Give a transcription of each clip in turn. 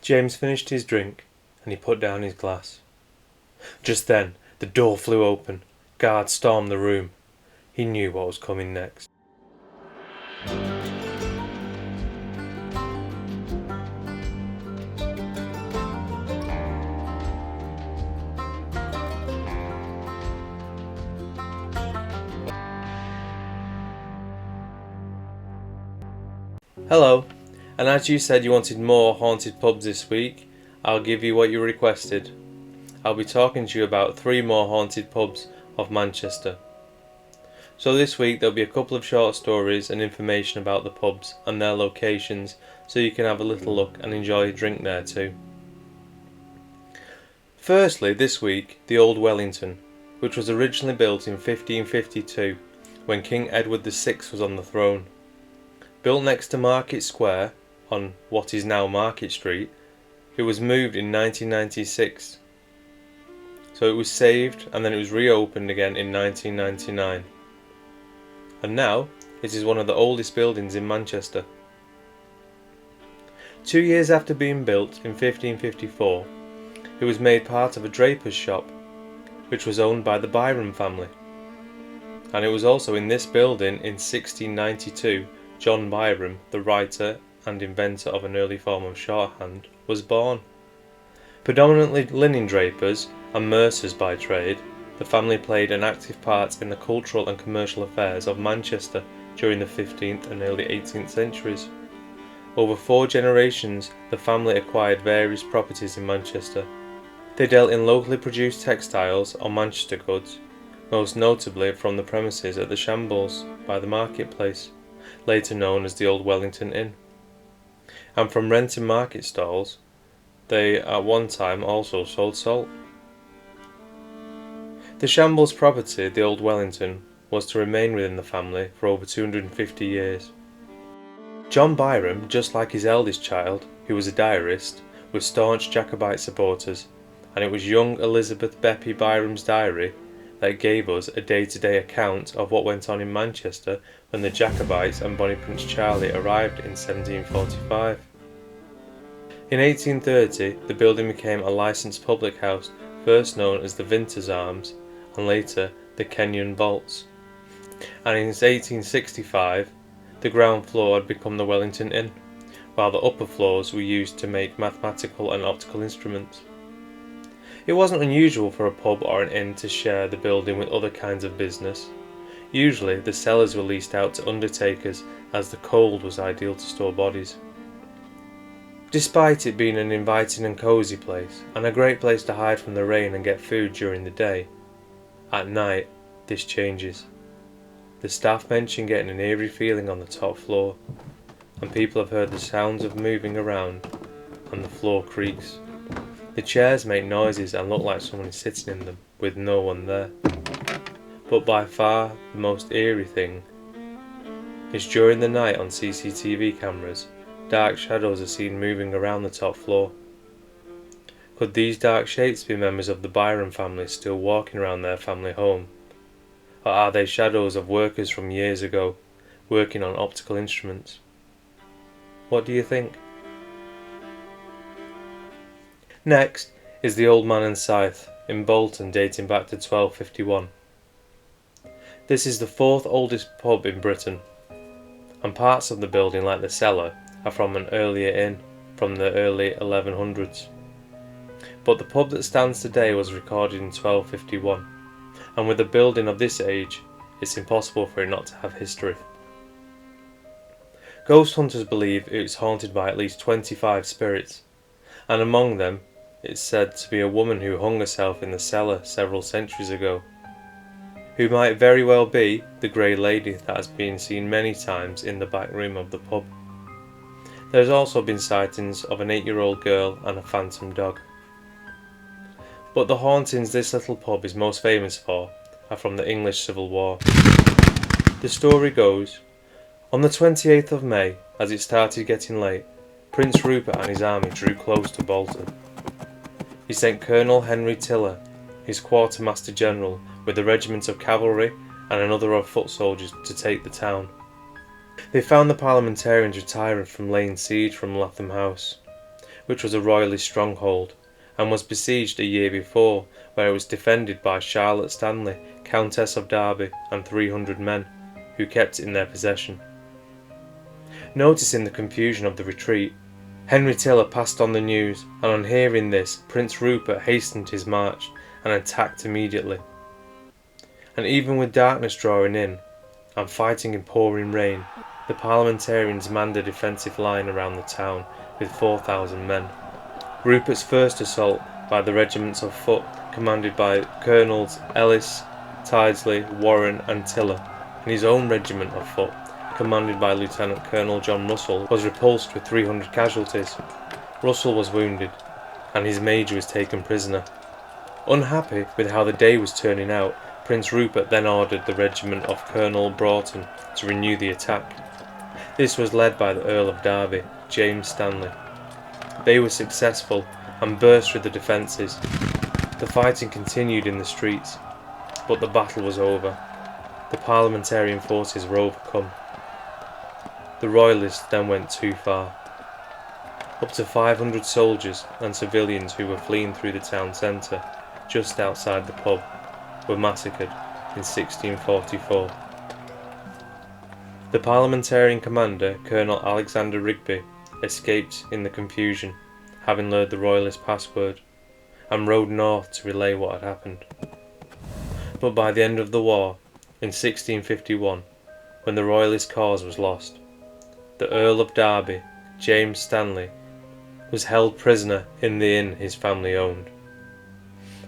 James finished his drink and he put down his glass. Just then the door flew open. Guards stormed the room. He knew what was coming next. Hello, and as you said you wanted more haunted pubs this week, I'll give you what you requested. I'll be talking to you about 3 more haunted pubs of Manchester. So this week there'll be a couple of short stories and information about the pubs and their locations, so you can have a little look and enjoy a drink there too. Firstly, this week, the Old Wellington, which was originally built in 1552 when King Edward VI was on the throne. Built next to Market Square, on what is now Market Street, it was moved in 1996. So it was saved and then it was reopened again in 1999. And now, it is one of the oldest buildings in Manchester. 2 years after being built in 1554, it was made part of a draper's shop, which was owned by the Byron family. And it was also in this building in 1692 John Byron, the writer and inventor of an early form of shorthand, was born. Predominantly linen drapers and mercers by trade, the family played an active part in the cultural and commercial affairs of Manchester during the 15th and early 18th centuries. Over 4 generations, the family acquired various properties in Manchester. They dealt in locally produced textiles or Manchester goods, most notably from the premises at the Shambles by the marketplace, later known as the Old Wellington Inn, and from renting market stalls. They at one time also sold salt. The Shambles property, the Old Wellington, was to remain within the family for over 250 years. John Byron, just like his eldest child, who was a diarist, was staunch Jacobite supporters, and it was young Elizabeth Beppy Byram's diary that gave us a day-to-day account of what went on in Manchester when the Jacobites and Bonnie Prince Charlie arrived in 1745. In 1830, the building became a licensed public house, first known as the Vinters Arms and later the Kenyon Vaults. And in 1865, the ground floor had become the Wellington Inn, while the upper floors were used to make mathematical and optical instruments. It wasn't unusual for a pub or an inn to share the building with other kinds of business. Usually the cellars were leased out to undertakers, as the cold was ideal to store bodies. Despite it being an inviting and cosy place, and a great place to hide from the rain and get food during the day, at night this changes. The staff mention getting an eerie feeling on the top floor, and people have heard the sounds of moving around, and the floor creaks. The chairs make noises and look like someone is sitting in them, with no one there. But by far the most eerie thing is during the night on CCTV cameras, dark shadows are seen moving around the top floor. Could these dark shapes be members of the Byron family still walking around their family home? Or are they shadows of workers from years ago, working on optical instruments? What do you think? Next is the Old Man and Scythe in Bolton, dating back to 1251. This is the 4th oldest pub in Britain, and parts of the building, like the cellar, are from an earlier inn, from the early 1100s. But the pub that stands today was recorded in 1251, and with a building of this age, it's impossible for it not to have history. Ghost hunters believe it is haunted by at least 25 spirits, and among them it's said to be a woman who hung herself in the cellar several centuries ago, who might very well be the Grey Lady that has been seen many times in the back room of the pub. There has also been sightings of an 8-year-old girl and a phantom dog. But the hauntings this little pub is most famous for are from the English Civil War. The story goes, on the 28th of May, as it started getting late, Prince Rupert and his army drew close to Bolton. He sent Colonel Henry Tiller, his quartermaster general, with a regiment of cavalry and another of foot soldiers to take the town. They found the parliamentarians retiring from laying siege from Latham House, which was a royalist stronghold, and was besieged a year before, where it was defended by Charlotte Stanley, Countess of Derby, and 300 men, who kept it in their possession. Noticing the confusion of the retreat, Henry Tiller passed on the news, and on hearing this, Prince Rupert hastened his march and attacked immediately. And even with darkness drawing in, and fighting in pouring rain, the parliamentarians manned a defensive line around the town with 4,000 men. Rupert's first assault by the regiments of foot commanded by Colonels Ellis, Tydesley, Warren and Tiller, and his own regiment of foot commanded by Lieutenant Colonel John Russell was repulsed with 300 casualties. Russell was wounded and his major was taken prisoner. Unhappy with how the day was turning out, Prince Rupert then ordered the regiment of Colonel Broughton to renew the attack. This was led by the Earl of Derby, James Stanley. They were successful and burst through the defences. The fighting continued in the streets, but the battle was over. The parliamentarian forces were overcome. The royalists then went too far. Up to 500 soldiers and civilians who were fleeing through the town centre, just outside the pub, were massacred in 1644. The parliamentarian commander, Colonel Alexander Rigby, escaped in the confusion, having learned the royalist password, and rode north to relay what had happened. But by the end of the war, in 1651, when the royalist cause was lost, the Earl of Derby, James Stanley, was held prisoner in the inn his family owned.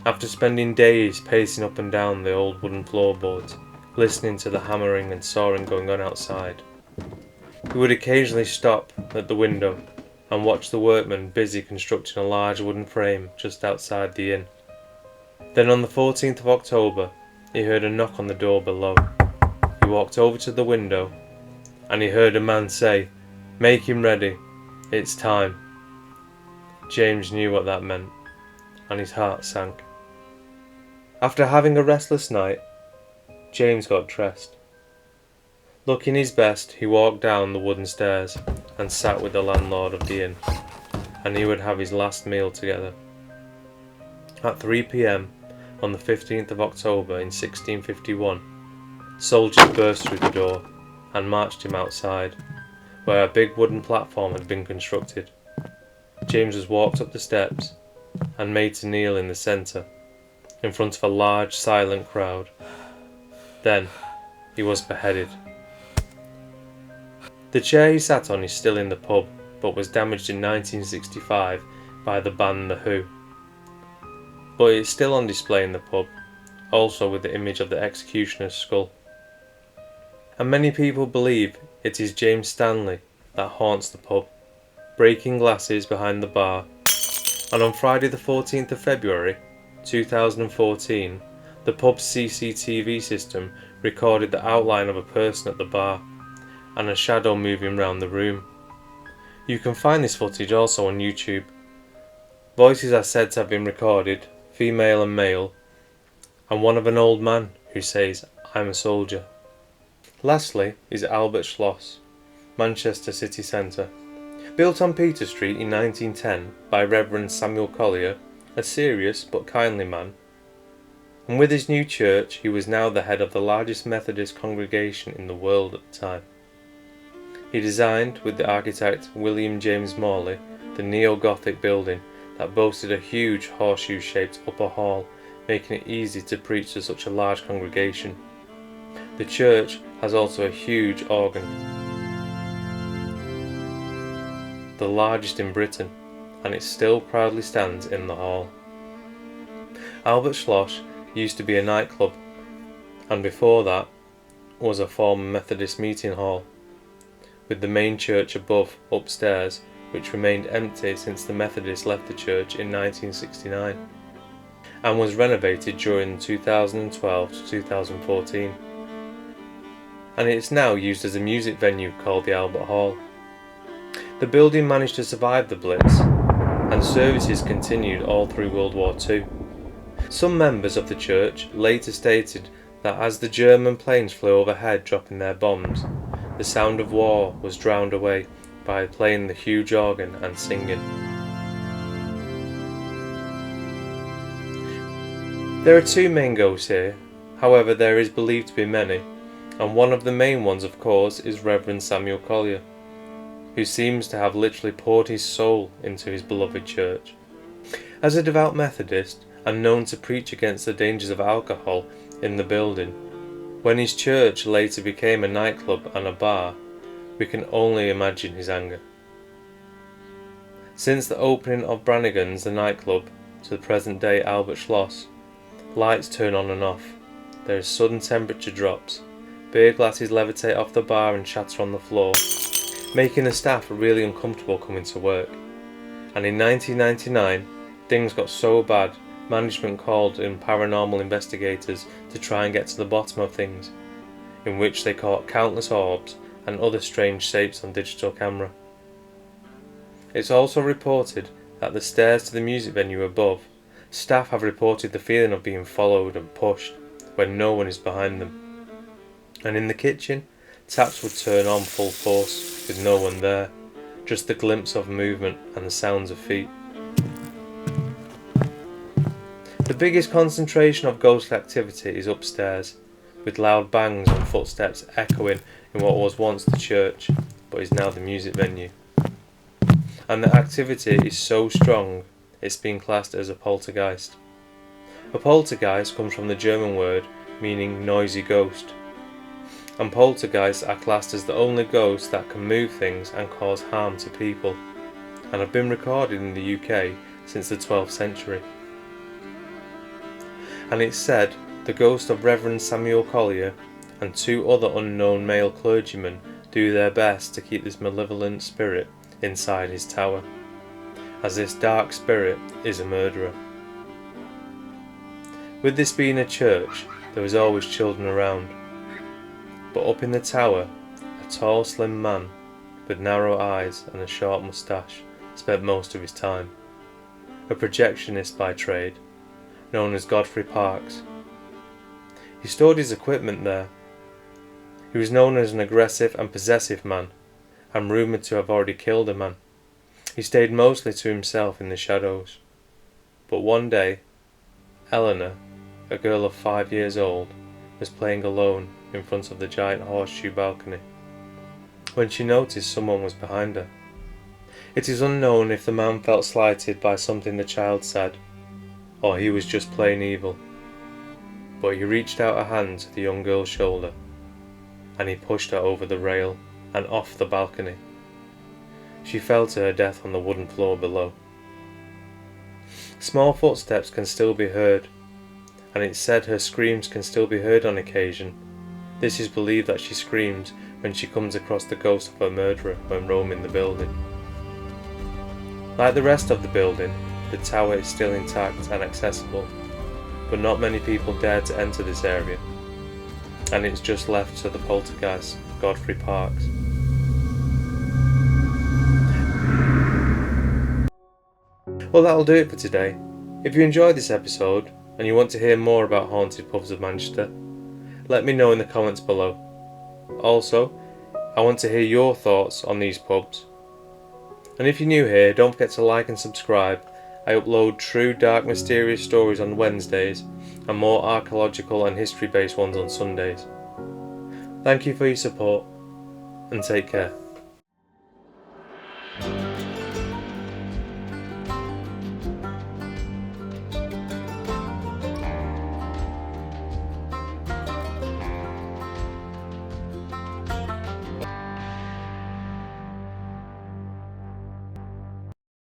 After spending days pacing up and down the old wooden floorboards, listening to the hammering and sawing going on outside, he would occasionally stop at the window and watch the workmen busy constructing a large wooden frame just outside the inn. Then on the 14th of October, he heard a knock on the door below. He walked over to the window and he heard a man say, "Make him ready, it's time." James knew what that meant, and his heart sank. After having a restless night, James got dressed. Looking his best, he walked down the wooden stairs and sat with the landlord of the inn, and he would have his last meal together. At 3 p.m. on the 15th of October in 1651, soldiers burst through the door and marched him outside, where a big wooden platform had been constructed. James was walked up the steps and made to kneel in the centre, in front of a large silent crowd. Then he was beheaded. The chair he sat on is still in the pub, but was damaged in 1965 by the band The Who. But it is still on display in the pub, also with the image of the executioner's skull. And many people believe it is James Stanley that haunts the pub, breaking glasses behind the bar. And on Friday the 14th of February 2014, the pub's CCTV system recorded the outline of a person at the bar and a shadow moving round the room. You can find this footage also on YouTube. Voices are said to have been recorded, female and male, and one of an old man who says, "I'm a soldier." Lastly is Albert Schloss, Manchester city centre. Built on Peter Street in 1910 by Reverend Samuel Collier, a serious but kindly man, and with his new church he was now the head of the largest Methodist congregation in the world at the time. He designed, with the architect William James Morley, the neo-Gothic building that boasted a huge horseshoe-shaped upper hall, making it easy to preach to such a large congregation. The church has also a huge organ, the largest in Britain, and it still proudly stands in the hall. Albert Schloss used to be a nightclub, and before that was a former Methodist meeting hall, with the main church above upstairs, which remained empty since the Methodists left the church in 1969, and was renovated during 2012 to 2014. And it is now used as a music venue called the Albert Hall. The building managed to survive the Blitz, and services continued all through World War II. Some members of the church later stated that as the German planes flew overhead dropping their bombs, the sound of war was drowned away by playing the huge organ and singing. There are two main ghosts here, however there is believed to be many, and one of the main ones of course is Reverend Samuel Collier, who seems to have literally poured his soul into his beloved church. As a devout Methodist and known to preach against the dangers of alcohol in the building, when his church later became a nightclub and a bar, we can only imagine his anger. Since the opening of Brannigan's, the nightclub, to the present day Albert Schloss, lights turn on and off, there is sudden temperature drops, beer glasses levitate off the bar and shatter on the floor, making the staff really uncomfortable coming to work. And in 1999, things got so bad, management called in paranormal investigators to try and get to the bottom of things, in which they caught countless orbs and other strange shapes on digital camera. It's also reported that the stairs to the music venue above, staff have reported the feeling of being followed and pushed when no one is behind them. And in the kitchen, taps would turn on full force with no one there, just the glimpse of movement and the sounds of feet. The biggest concentration of ghostly activity is upstairs, with loud bangs and footsteps echoing in what was once the church, but is now the music venue. And the activity is so strong, it's been classed as a poltergeist. A poltergeist comes from the German word meaning noisy ghost, and poltergeists are classed as the only ghosts that can move things and cause harm to people, and have been recorded in the UK since the 12th century. And it's said the ghost of Reverend Samuel Collier and two other unknown male clergymen do their best to keep this malevolent spirit inside his tower, as this dark spirit is a murderer. With this being a church, there was always children around, but up in the tower, a tall slim man with narrow eyes and a short moustache spent most of his time, a projectionist by trade, known as Godfrey Parks. He stored his equipment there. He was known as an aggressive and possessive man, and rumoured to have already killed a man. He stayed mostly to himself in the shadows. But one day, Eleanor, a girl of 5 years old, was playing alone in front of the giant horseshoe balcony, when she noticed someone was behind her. It is unknown if the man felt slighted by something the child said, or he was just plain evil, but he reached out a hand to the young girl's shoulder, and he pushed her over the rail and off the balcony. She fell to her death on the wooden floor below. Small footsteps can still be heard, and it's said her screams can still be heard on occasion. This is believed that she screams when she comes across the ghost of her murderer when roaming the building. Like the rest of the building, the tower is still intact and accessible, but not many people dare to enter this area, and it's just left to the poltergeist, Godfrey Parks. Well, that'll do it for today. If you enjoyed this episode and you want to hear more about haunted pubs of Manchester, let me know in the comments below. Also, I want to hear your thoughts on these pubs. And if you're new here, don't forget to like and subscribe. I upload true dark mysterious stories on Wednesdays and more archaeological and history based ones on Sundays. Thank you for your support, and take care.